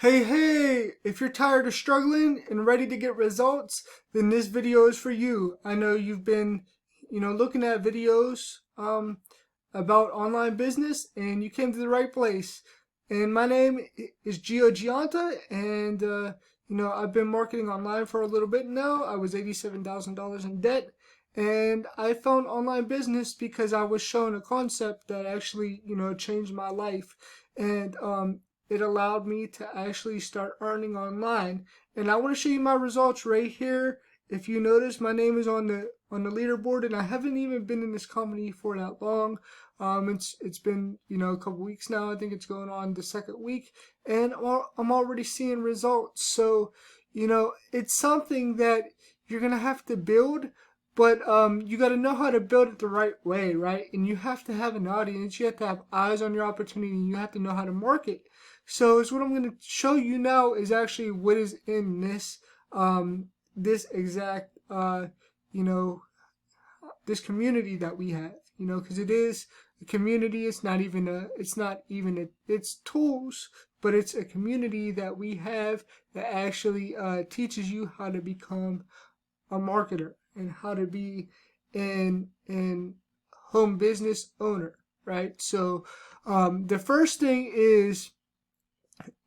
Hey, if you're tired of struggling and ready to get results, then this video is for you. I know you've been, looking at videos about online business and you came to the right place. And my name is Gio Gianta and I've been marketing online for a little bit now. I was $87,000 in debt and I found online business because I was shown a concept that actually, changed my life. And it allowed me to actually start earning online. And I want to show you my results right here. If you notice, my name is on the leaderboard, and I haven't even been in this company for that long. It's been a couple weeks now. I think it's going on the second week, and I'm already seeing results. So it's something that you're gonna have to build. But you got to know how to build it the right way, right? And you have to have an audience. You have to have eyes on your opportunity. And you have to know how to market. So it's what I'm going to show you now is actually what is in this exact this community that we have. Because it is a community. It's not even it's tools, but it's a community that we have that actually teaches you how to become a marketer and how to be an home business owner, right? So the first thing is,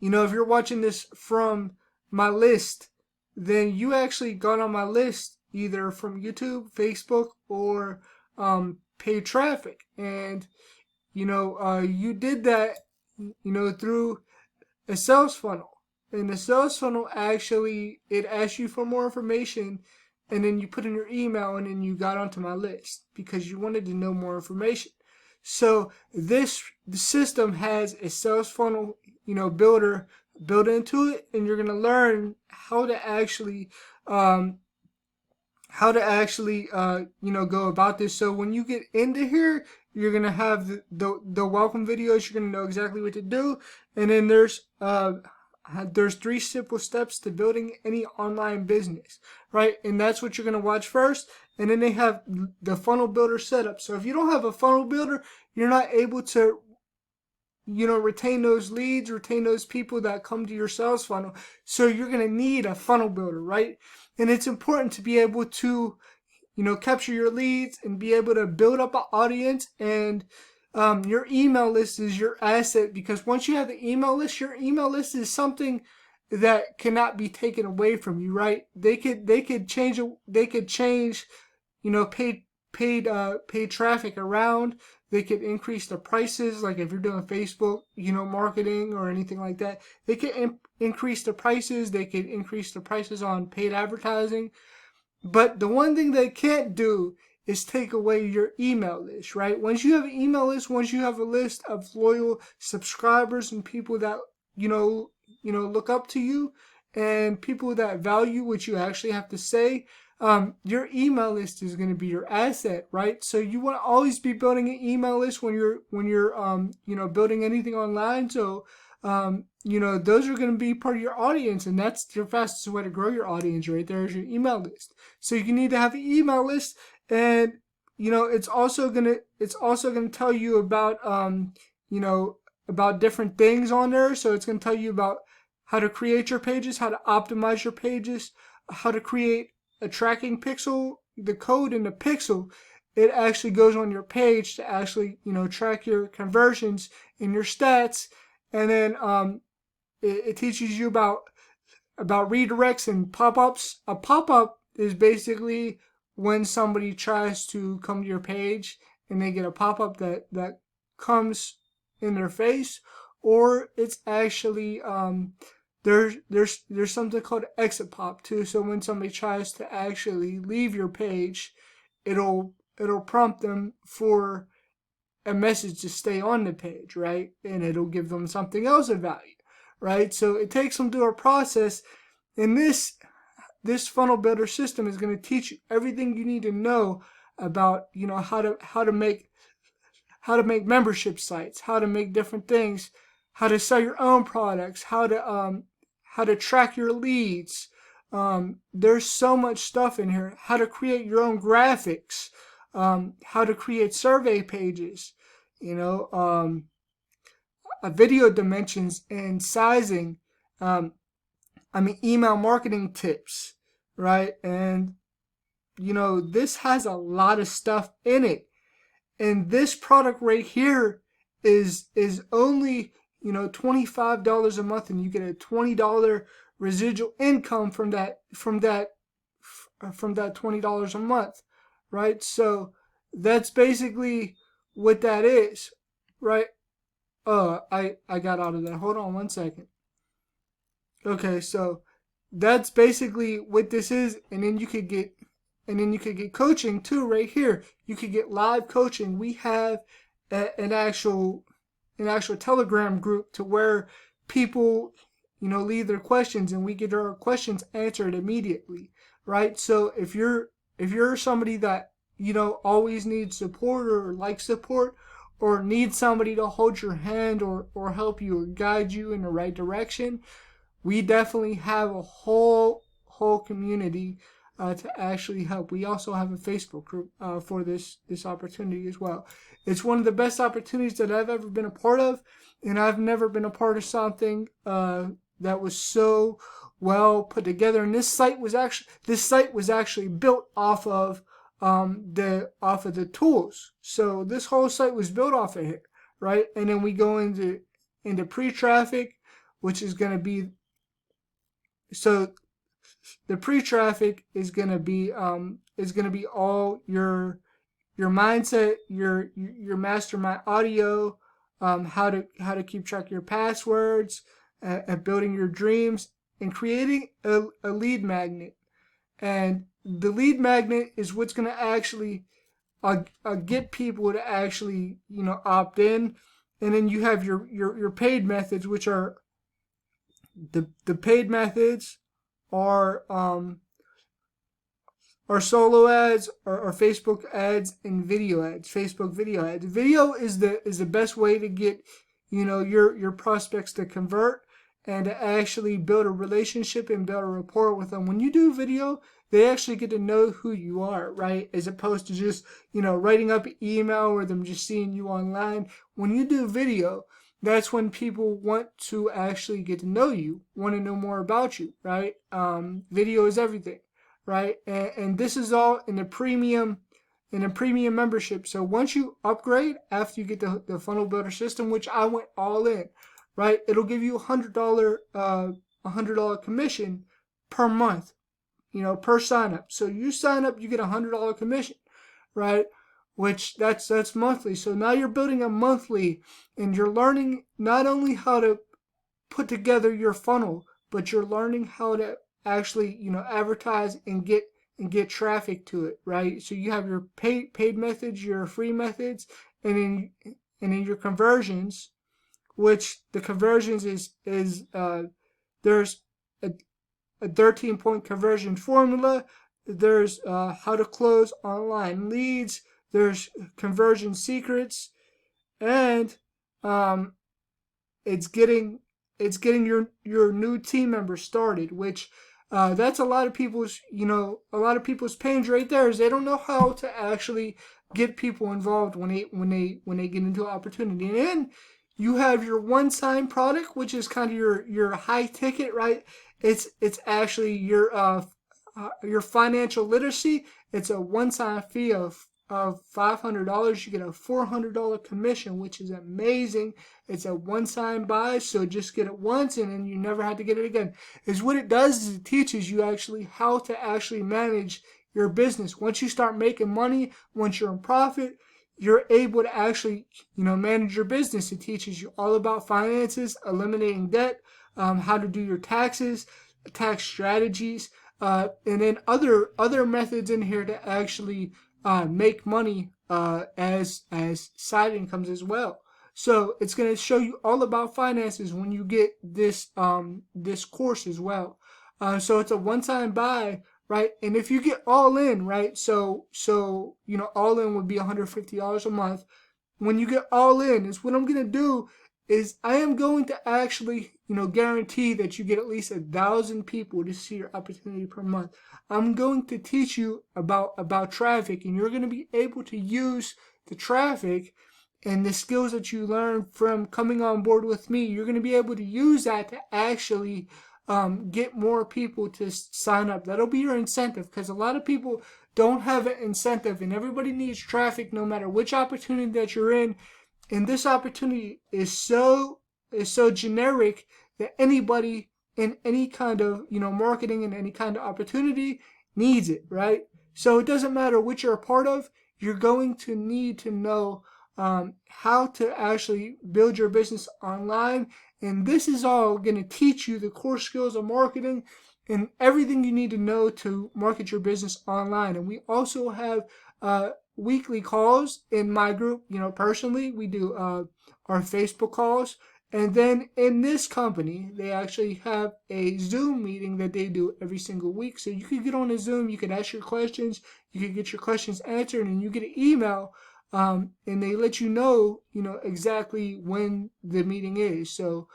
if you're watching this from my list, then you actually got on my list either from YouTube, Facebook, or paid traffic. And, you did that, through a sales funnel. And the sales funnel actually, it asks you for more information, and then you put in your email, and then you got onto my list because you wanted to know more information. So the system has a sales funnel, builder built into it, and you're gonna learn how to actually go about this. So when you get into here, you're gonna have the welcome videos. You're gonna know exactly what to do, and then there's 3 simple steps to building any online business, right? And that's what you're going to watch first. And then they have the funnel builder setup. So if you don't have a funnel builder, you're not able to, retain those leads, retain those people that come to your sales funnel. So you're going to need a funnel builder, right? And it's important to be able to, capture your leads and be able to build up an audience. And your email list is your asset, because once you have the email list, your email list is something that cannot be taken away from you, right? They could change, paid traffic around. They could increase the prices, like if you're doing Facebook, marketing or anything like that. They could increase the prices. They could increase the prices on paid advertising. But the one thing they can't do is take away your email list, right? Once you have an email list, once you have a list of loyal subscribers and people that, look up to you and people that value what you actually have to say, your email list is going to be your asset, right? So you want to always be building an email list when you're building anything online. So, those are going to be part of your audience, and that's your fastest way to grow your audience, right? There's your email list. So you need to have an email list. And it's also gonna tell you about about different things on there. So it's gonna tell you about how to create your pages, how to optimize your pages, how to create a tracking pixel. The code in the pixel, it actually goes on your page to actually track your conversions and your stats. And then it teaches you about redirects and pop-ups. A pop-up is basically when somebody tries to come to your page and they get a pop-up that comes in their face, or it's actually there's something called exit pop too. So when somebody tries to actually leave your page, it'll prompt them for a message to stay on the page, right? And it'll give them something else of value, right? So it takes them through a process, and this funnel builder system is going to teach you everything you need to know about, how to make membership sites, how to make different things, how to sell your own products, how to track your leads. There's so much stuff in here. How to create your own graphics, how to create survey pages, video dimensions and sizing, email marketing tips, right? And this has a lot of stuff in it. And this product right here is only, $25 a month, and you get a $20 residual income from that $20 a month, right? So that's basically what that is, right? I got out of that. Hold on one second. Okay, so that's basically what this is, and then you could get coaching too right here. You could get live coaching. We have an actual Telegram group to where people, leave their questions, and we get our questions answered immediately, right? So if you're somebody that, always needs support or likes support, or needs somebody to hold your hand or help you or guide you in the right direction, we definitely have a whole community to actually help. We also have a Facebook group for this opportunity as well. It's one of the best opportunities that I've ever been a part of, and I've never been a part of something that was so well put together. And this site was actually built off of the tools. So this whole site was built off of it, right? And then we go into pre-traffic, which is going to be, so the pre-traffic is going to be all your mindset, your mastermind audio, how to keep track of your passwords, building your dreams, and creating a lead magnet. And the lead magnet is what's going to actually get people to actually opt in. And then you have your paid methods, which are the paid methods are solo ads, or Facebook ads, and video ads. Facebook video ads. Video is the best way to get your prospects to convert and to actually build a relationship and build a rapport with them. When you do video, they actually get to know who you are, right? As opposed to just writing up an email or them just seeing you online. When you do video, that's when people want to actually get to know you, want to know more about you, right? Video is everything, right? And this is all in a premium membership. So once you upgrade, after you get the funnel builder system, which I went all in, right? It'll give you $100 commission per month, per sign up. So you sign up, you get $100 commission, right? Which that's monthly. So now you're building a monthly, and you're learning not only how to put together your funnel, but you're learning how to actually advertise and get traffic to it, right? So you have your paid methods, your free methods, and then your conversions, which the conversions is there's a 13-point conversion formula. There's how to close online leads. There's conversion secrets, and it's getting your new team members started, which that's a lot of people's pains right there, is they don't know how to actually get people involved when they get into an opportunity. And then you have your one-time product, which is kind of your high ticket, right? It's actually your financial literacy. It's a one-time fee of $500. You get a $400 commission, which is amazing. It's a one-time buy, so just get it once and then you never have to get it again. Is what it does is it teaches you actually how to actually manage your business. Once you start making money, once you're in profit, you're able to actually manage your business. It teaches you all about finances, eliminating debt, how to do your taxes, tax strategies, and then other methods in here to actually make money as side incomes as well. So it's going to show you all about finances when you get this course as well. So it's a one-time buy, right? And if you get all in, right? So all in would be $150 a month. When you get all in, is what I'm going to do is I am going to actually guarantee that you get at least 1,000 people to see your opportunity per month. I'm going to teach you about traffic, and you're going to be able to use the traffic and the skills that you learn from coming on board with me, you're going to be able to use that to actually get more people to sign up. That'll be your incentive, because a lot of people don't have an incentive, and everybody needs traffic no matter which opportunity that you're in. And this opportunity is so generic that anybody in any kind of marketing and any kind of opportunity needs it, right? So it doesn't matter which you're a part of, you're going to need to know how to actually build your business online. And this is all going to teach you the core skills of marketing and everything you need to know to market your business online. And we also have weekly calls in my group. Personally, we do our Facebook calls. And then in this company, they actually have a Zoom meeting that they do every single week. So you can get on a Zoom, you can ask your questions, you can get your questions answered, and you get an email, and they let you know, exactly when the meeting is. So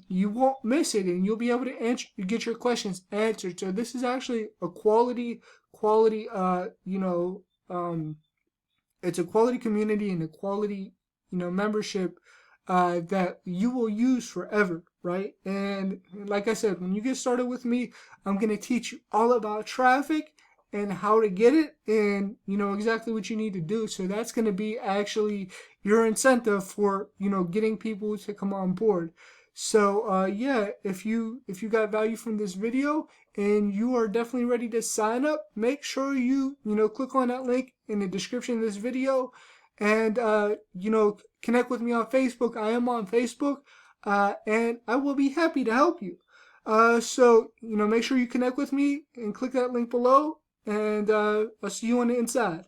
you won't miss it, and you'll be able to get your questions answered. So this is actually a quality, it's a quality community and a quality, membership that you will use forever, right? And like I said, when you get started with me, I'm going to teach you all about traffic and how to get it, and exactly what you need to do. So that's going to be actually your incentive for getting people to come on board. So yeah, if you got value from this video and you are definitely ready to sign up, make sure you click on that link in the description of this video, and connect with me on Facebook. I am on Facebook, and I will be happy to help you. So make sure you connect with me and click that link below, and I'll see you on the inside.